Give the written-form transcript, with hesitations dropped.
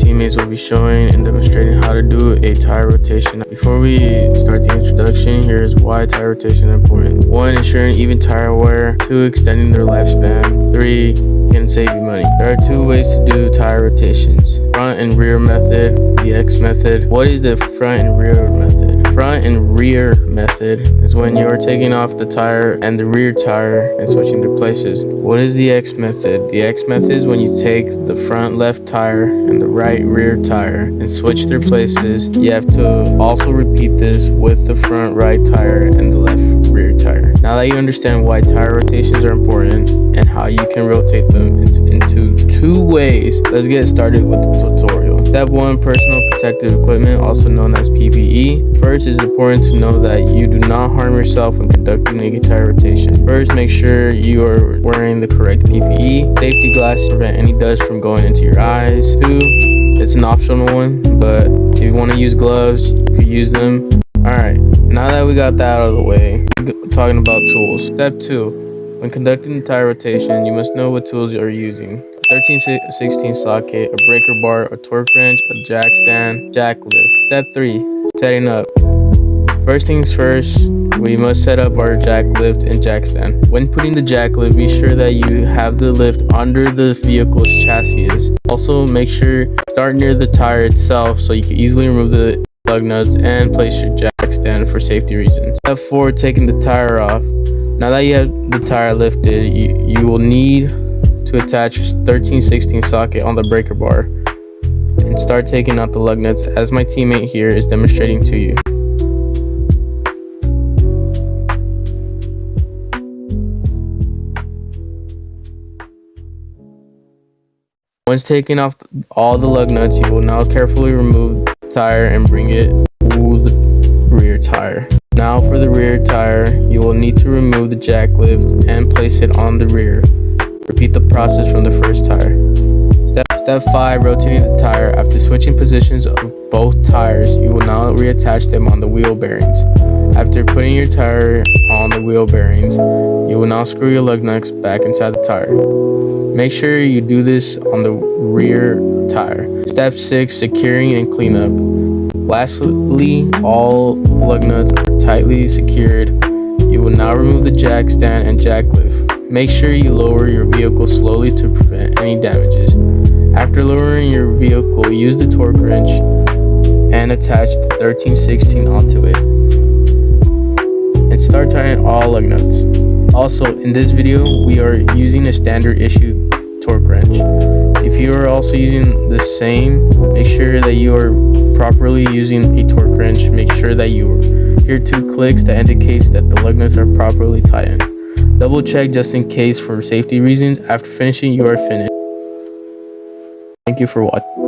teammates will be showing and demonstrating how to do a tire rotation. Before we start the introduction, here's why tire rotation is important. 1. Ensuring even tire wear. 2. Extending their lifespan. 3. Can save you money. There are 2 ways to do tire rotations: front and rear method, the X method. What is the front and rear method? Front and rear method is when you are taking off the tire and the rear tire and switching their places. What is the X method? The X method is when you take the front left tire and the right rear tire and switch their places. You have to also repeat this with the front right tire and the left rear tire. Now that you understand why tire rotations are important and how you can rotate them into 2 ways, let's get started with the tutorial. Step 1. Personal protective equipment, also known as PPE. First, it's important to know that you do not harm yourself when conducting a tire rotation. First, make sure you are wearing the correct PPE. Safety glasses prevent any dust from going into your eyes. 2. It's an optional one, but if you want to use gloves, you could use them. Alright, now that we got that out of the way, we're talking about tools. Step 2. When conducting the tire rotation, you must know what tools you are using: 13/16 socket, a breaker bar, a torque wrench, a jack stand, jack lift. Step 3. Setting up. First things first, we must set up our jack lift and jack stand. When putting the jack lift, be sure that you have the lift under the vehicle's chassis. Also, make sure start near the tire itself so you can easily remove the lug nuts and place your jack stand for safety reasons. Step 4. Taking the tire off. Now that you have the tire lifted, you will need to attach 13/16 socket on the breaker bar and start taking out the lug nuts as my teammate here is demonstrating to you. Once taking off all the lug nuts, you will now carefully remove the tire and bring it to the rear tire. Now for the rear tire, you will need to remove the jack lift and place it on the rear. Repeat the process from the first tire. Step 5. Rotating the tire. After switching positions of both tires, you will now reattach them on the wheel bearings. After putting your tire on the wheel bearings, you will now screw your lug nuts back inside the tire. Make sure you do this on the rear tire. Step 6. Securing and cleanup. Lastly, all lug nuts are tightly secured. You will now remove the jack stand and jack lift. Make sure you lower your vehicle slowly to prevent any damages. After lowering your vehicle, use the torque wrench and attach the 13/16 onto it. And start tightening all lug nuts. Also, in this video, we are using a standard issue torque wrench. If you are also using the same, make sure that you are properly using a torque wrench. Make sure that you hear 2 clicks that indicates that the lug nuts are properly tightened. Double check just in case for safety reasons. After finishing, you are finished. Thank you for watching.